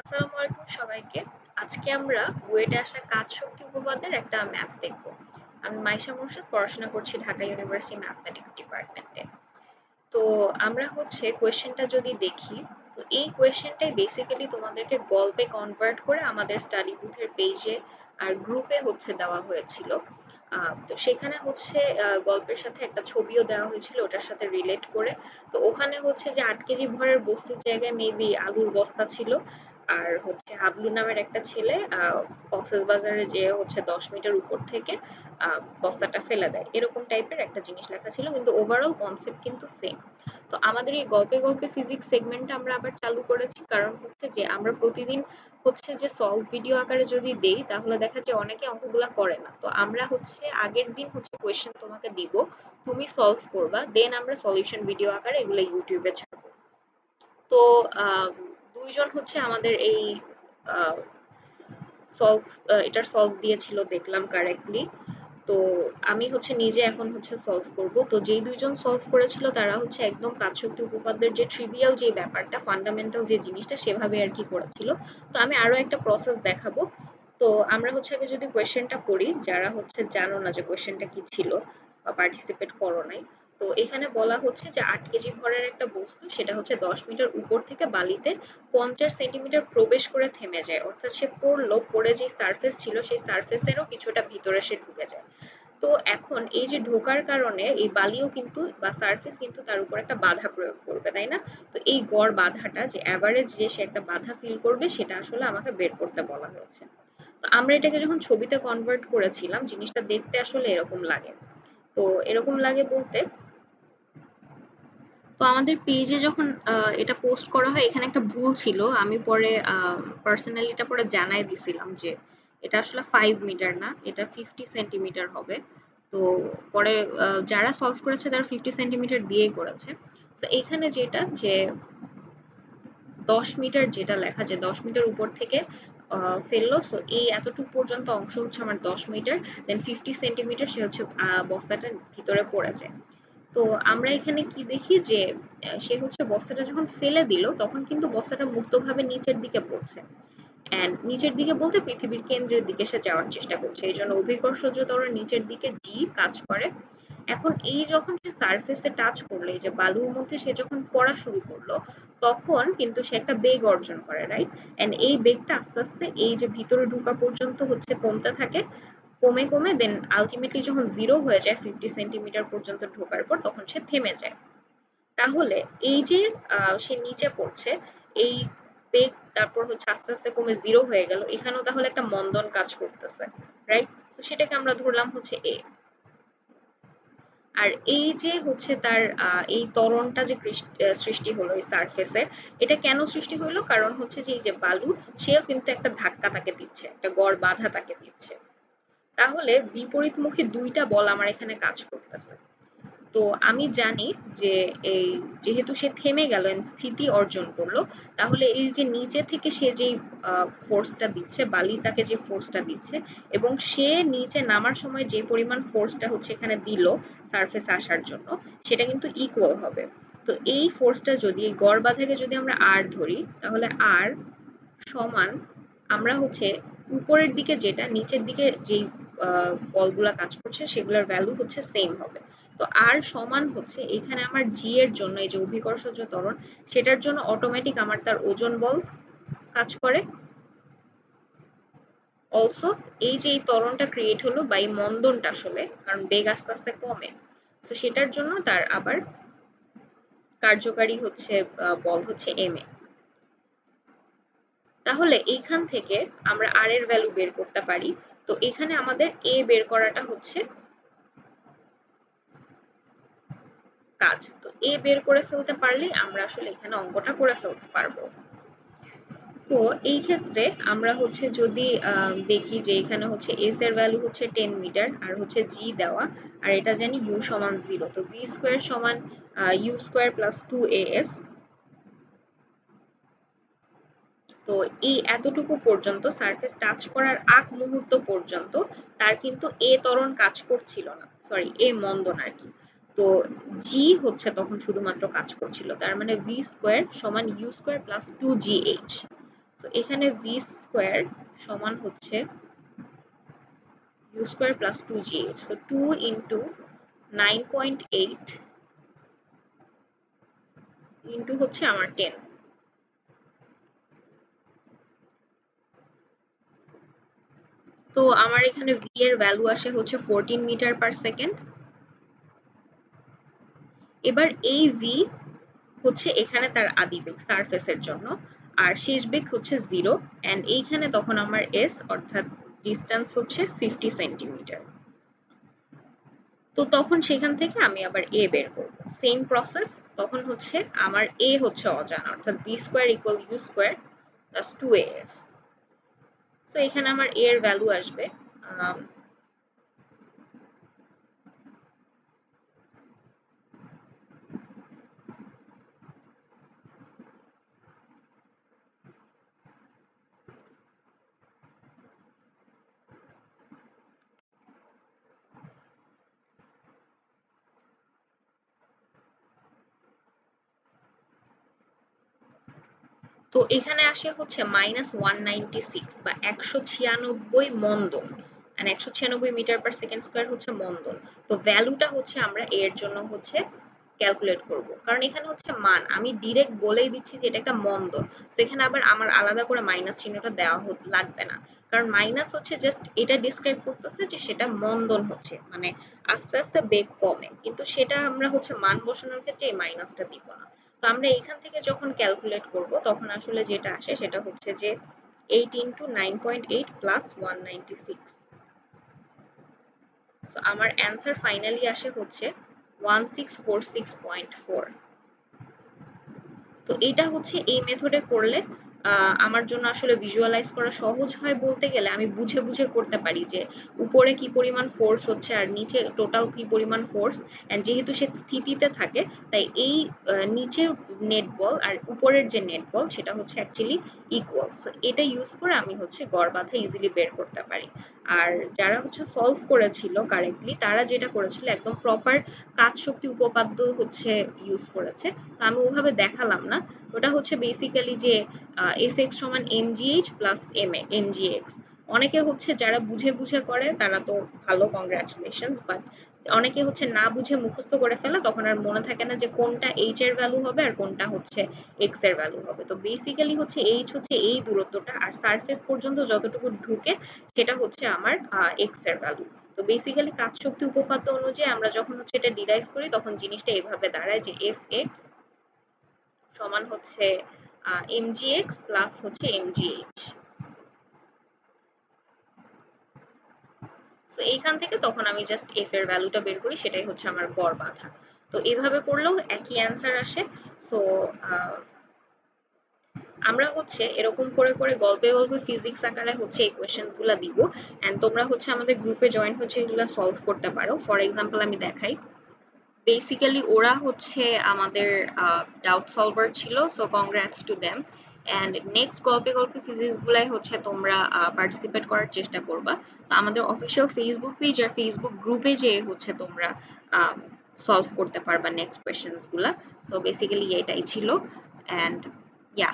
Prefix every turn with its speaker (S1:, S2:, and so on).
S1: আসসালামু আলাইকুম সবাইকে। আজকে আমরা বুয়েটে আসা কাজ শক্তি উপপাদ্যের একটা ম্যাথ দেখব। আমি মাইশা মুর্শিদ, পড়াশোনা করছি ঢাকা ইউনিভার্সিটি ম্যাথমেটিক্স ডিপার্টমেন্টে। তো আমরা হচ্ছে কোয়েশ্চেনটা যদি দেখি, তো এই কোয়েশ্চেনটাই বেসিক্যালি তোমাদেরকে গল্পে কনভার্ট করে আমাদের স্টাডি বুথের পেজে আর গ্রুপে হচ্ছে দেওয়া হয়েছিল। তো সেখানে হচ্ছে গল্পের সাথে একটা ছবিও দেওয়া হয়েছিল ওটার সাথে রিলেট করে। তো ওখানে হচ্ছে যে ৮ কেজি ভরের বস্তুর জায়গায় মেবি আলুর বস্তা ছিল। আর হচ্ছে হাবলু নামের একটা ছেলে কক্সবাজারে যেয়ে হচ্ছে ১০ মিটার উপর থেকে বস্তাটা ফেলে দেয়, এরকম টাইপের একটা জিনিস লেখা ছিল, কিন্তু ওভারঅল কনসেপ্ট কিন্তু সেম। তো আমাদের এই গল্পে গল্পে ফিজিক্স সেগমেন্টটা আমরা আবার চালু করেছি, কারণ হচ্ছে যে আমরা প্রতিদিন হচ্ছে যে সলভ ভিডিও আকারে যদি দেই তাহলে দেখা যায় অনেকে অঙ্কগুলা করে না। তো আমরা হচ্ছে আগের দিন হচ্ছে কোয়েশ্চেন তোমাকে দিব, তুমি সলভ করবা, দেন আমরা সলিউশন ভিডিও আকারে এগুলো ইউটিউবে ছাড়বো। তো দুইজন হচ্ছে আমাদের এই সলভ এটার সলভ দিয়েছিল, দেখলাম কারেক্টলি। তো আমি হচ্ছে নিজে এখন হচ্ছে সলভ করব। তো যেই দুইজন সলভ করেছিল তারা হচ্ছে একদম কাজশক্তি উপপাদ্যের যে ট্রিভিয়াল যে ব্যাপারটা, ফান্ডামেন্টাল যে জিনিসটা সেভাবে আর কি করেছিল। তো আমি আরো একটা প্রসেস দেখাবো। তো আমরা হচ্ছে আগে যদি কোয়েশ্চেনটা পড়ি, যারা হচ্ছে জানো না যে কোয়েশ্চেনটা কি ছিল বা পার্টিসিপেট করো নাই। তো এখানে বলা হচ্ছে যে ৮ কেজি ভরের একটা বস্তু, সেটা হচ্ছে ১০ মিটার উপর থেকে বালিতে ৫০ সেন্টিমিটার প্রবেশ করে থেমে যায়, অর্থাৎ সে পড়লো, পড়ে যে সারফেস ছিল সেই সারফেসেরও কিছুটা ভিতরে সে ঢুকে যায়। তো এখন এই যে ঢোকার কারণে এই বালিও কিন্তু বা সারফেস কিন্তু তার উপর একটা বাধা প্রয়োগ করবে, তাই না? তো এই গড় বাধাটা, যে এভারেজ যে সে একটা বাধা ফিল করবে, সেটা আসলে আমাকে বের করতে বলা হয়েছে। তো আমরা এটাকে যখন ছবিতে কনভার্ট করেছিলাম, জিনিসটা দেখতে আসলে এরকম লাগে। তো এরকম লাগে বলতে, তো আমাদের পেজে যখন এটা পোস্ট করা হয় এখানে একটা ভুল ছিল। আমি পরে পার্সোনালি এটা পরে জানাই দিছিলাম যে এটা আসলে 5 মিটার না, এটা 50 সেন্টিমিটার হবে। তো পরে যারা সলভ করেছে তারা 50 সেন্টিমিটার দিয়েই করেছে। তো এখানে যেটা যে ১০ মিটার যেটা লেখা, যে ১০ মিটার উপর থেকে ফেললো, সো এই এতটুকু পর্যন্ত অংশ হচ্ছে আমার ১০ মিটার, দেন 50 সেন্টিমিটার সে হচ্ছে বস্তাটার ভিতরে পড়ে যায়। তো আমরা এখানে কি দেখি যে সে হচ্ছে বস্তাটা যখন ফেলে দিল তখন কিন্তু বস্তাটা মুক্তভাবে নিচের দিকে পড়ছে। অ্যান্ড নিচের দিকে বলতে পৃথিবীর কেন্দ্রের দিকে সে যাওয়ার চেষ্টা করছে, এই জন্য অভিকর্ষজ ত্বরণ নিচের দিকে জি কাজ করে। এখন এই যখন সে সারফেসে টাচ করলো, এই যে বালুর মধ্যে সে যখন পড়া শুরু করলো, তখন কিন্তু সে একটা বেগ অর্জন করে, রাইট? অ্যান্ড এই বেগটা আস্তে আস্তে এই যে ভিতরে ঢোকা পর্যন্ত হচ্ছে কমতে থাকে, কমে কমে দেন আলটিমেটলি যখন জিরো হয়ে যায় 50 সেন্টিমিটার পর্যন্ত ঢোকার পর, তখন সে থেমে যায়। তাহলে এই যে সে নিচে পড়ছে, এই বেগ তারপর হচ্ছে আস্তে আস্তে কমে জিরো হয়ে গেল, এখানেও তাহলে একটা মন্দন কাজ করতেছে, রাইট? তো সেটাকে আমরা ধরলাম হচ্ছে এ। আর এই যে হচ্ছে তার এই ত্বরণটা যে সৃষ্টি হলো এই সারফেসে, এটা কেন সৃষ্টি হলো? কারণ হচ্ছে যে এই যে বালু, সেও কিন্তু একটা ধাক্কা তাকে দিচ্ছে, একটা গড় বাধা তাকে দিচ্ছে। তাহলে বিপরীতমুখী দুইটা বল আমার এখানে কাজ করতেছে। তো আমি জানি যে এই যেহেতু সে থেমে গেল, স্থিতি অর্জন করলো, তাহলে এই যে নিচে থেকে সে যেই ফোর্সটা দিচ্ছে, বালি তাকে যে ফোর্সটা দিচ্ছে, এবং সে নিচে নামার সময় যে পরিমাণ ফোর্সটা হচ্ছে এখানে দিল সারফেস আসার জন্য, সেটা কিন্তু ইকুয়াল হবে। তো এই ফোর্সটা যদি, এই গড় বাঁধাকে যদি আমরা আর ধরি, তাহলে আর সমান, আমরা হচ্ছে উপরের দিকে যেটা, নিচের দিকে যেই বলগুলা কাজ করছে সেগুলোর ভ্যালু হচ্ছে সেম হবে। তো আর সমান হচ্ছে এখানে আমার জি এর জন্য, এই যে অভিকর্ষজ ত্বরণ, সেটার জন্য অটোমেটিক আমার তার ওজন বল কাজ করে। অলসো এই যে এই ত্বরণটা ক্রিয়েট হলো বা এই মন্দনটা আসলে, কারণ বেগ আস্তে আস্তে কমে, তো সেটার জন্য তার আবার কার্যকারী হচ্ছে বল হচ্ছে এম এ। তাহলে এইখান থেকে আমরা আর এর ভ্যালু বের করতে পারি। তো এখানে আমাদের এ বের করাটা হচ্ছে কাজ। তো এ বের করে ফেলতে পারলে আমরা আসলে এখানে অঙ্কটা করে ফেলতে পারবো। তো এই ক্ষেত্রে আমরা হচ্ছে যদি দেখি যে এখানে হচ্ছে এস এর ভ্যালু হচ্ছে 10 মিটার, আর হচ্ছে জি দেওয়া, আর এটা জানি ইউ সমান 0, তো ভি স্কোয়ার সমান ইউ স্কোয়ার প্লাস 2as। তো এই এতটুকু পর্যন্ত সারফেস টাচ করার আগ মুহূর্ত পর্যন্ত তার কিন্তু এ ত্বরণ কাজ করছিল না, সরি এ মন্দন আর কি। তো জি হচ্ছে তখন শুধুমাত্র কাজ করছিল, তার মানে ভি স্কোয়ার সমান U square plus 2gh। So এখানে ভি স্কোয়ার সমান হচ্ছে U square plus 2gh, so 2 into 9.8 into হচ্ছে আমার 10। তো আমার এখানে ভি এর ভ্যালু আসে হচ্ছে 14 মিটার পার সেকেন্ড। এবার এই ভি হচ্ছে এখানে তার আদি বেগ সারফেসের জন্য, আর শেষ বেগ হচ্ছে 0, এন্ড এইখানে তখন আমার এস অর্থাৎ ডিসটেন্স হচ্ছে 50 সেন্টিমিটার। তো তখন সেখান থেকে আমি আবার এ বের করব, সেম প্রসেস। তখন হচ্ছে আমার এ হচ্ছে অজানা, অর্থাৎ V square equal U square plus 2as। So এখানে আমার এ এর ভ্যালু আসবে তো এখানে আসে হচ্ছে -196 বা 196 মন্দন, মানে 196 মিটার পার সেকেন্ড স্কোয়ার হচ্ছে মন্দন। তো ভ্যালুটা হচ্ছে আমরা এর জন্য হচ্ছে ক্যালকুলেট করব, কারণ এখানে হচ্ছে মান, আমি ডিরেক্ট বলেই দিচ্ছি যে এটা একটা মন্দন। তো এখানে আবার আমার আলাদা করে মাইনাস চিহ্নটা দেওয়া লাগবে না, কারণ মাইনাস হচ্ছে জাস্ট এটা ডিসক্রাইব করতেছে যে সেটা মন্দন হচ্ছে, মানে আস্তে আস্তে বেগ কমে, কিন্তু সেটা আমরা হচ্ছে মান বসানোর ক্ষেত্রে এই মাইনাসটা দিব না। তো আমরা এখান থেকে যখন ক্যালকুলেট করব তখন আসলে যেটা আসে সেটা হচ্ছে যে 8 ইন্টু 9.8 প্লাস 196। সো আমার অ্যান্সার ফাইনালি আসে হচ্ছে 1646.4। তো এটা হচ্ছে এই মেথডে করলে আমার জন্য আসলে ভিজুয়ালাইজ করা সহজ হয়, বলতে গেলে আমি বুঝে বুঝে করতে পারি যে উপরে কি পরিমাণ ফোর্স হচ্ছে আর নিচে টোটাল কি পরিমাণ ফোর্স, এন্ড যেহেতু সে স্থিতিতে থাকে তাই এই নিচের নেট বল আর উপরের যে নেট বল সেটা হচ্ছে অ্যাকচুয়ালি ইকুয়াল। সো এটা ইউজ করে আমি হচ্ছে গড় বাঁধা ইজিলি বের করতে পারি। আর যারা হচ্ছে সলভ করেছিল কারেক্টলি তারা যেটা করেছিল একদম প্রপার কাজ শক্তি উপপাদ্য হচ্ছে ইউজ করেছে। তো আমি ওভাবে দেখালাম না, ওটা হচ্ছে বেসিক্যালি যে এফ এক্স সমান mgh প্লাস mgx। অনেকে হচ্ছে যারা বুঝে বুঝে করে তারা তো ভালো, কংগ্রাচুলেশনস, বাট অনেকে হচ্ছে না বুঝে মুখস্থ করে ফেলে, তখন আর মনে থাকে না যে কোনটা এইচ এর ভ্যালু হবে আর কোনটা হচ্ছে এক্স এর ভ্যালু হবে। তো বেসিক্যালি হচ্ছে এইচ হচ্ছে এই দূরত্বটা, আর সারফেস পর্যন্ত যতটুকু ঢুকে সেটা হচ্ছে আমার এক্স এর ভ্যালু। তো বেসিক্যালি কাজ শক্তি উপপাদ্য অনুযায়ী আমরা যখন হচ্ছে এটা ডিরাইভ করি তখন জিনিসটা এভাবে দাঁড়ায় যে এফ এক্স সমান হচ্ছে mgx প্লাস হচ্ছে mgh। সো এইখান থেকে তখন আমি জাস্ট এফ এর ভ্যালুটা বের করি, সেটাই হচ্ছে আমার গড় বাঁধা। তো এভাবে করলেও একই অ্যান্সার আসে। সো আমরা হচ্ছে এরকম করে করে গল্পে গল্পে ফিজিক্স আকারে হচ্ছে এই কোয়েশ্চেন্স গুলা দিব, এন্ড তোমরা হচ্ছে আমাদের গ্রুপে জয়েন হচ্ছে এগুলা সলভ করতে পারো। ফর এক্সাম্পল আমি দেখাই, বেসিক্যালি ওরা হচ্ছে আমাদের ডাউট সলভার ছিল, so congrats to them. And next গল্পে গল্পে ফিজিক্স গুলাই হচ্ছে তোমরা পার্টিসিপেট করার চেষ্টা করবা। তো আমাদের অফিসিয়াল ফেসবুক পেজ আর ফেসবুক গ্রুপে যেয়ে হচ্ছে তোমরা সলভ করতে পারবা নেক্সট কোয়েশ্চেন্স গুলা। সো বেসিক্যালি এটাই ছিল, অ্যান্ড ইয়া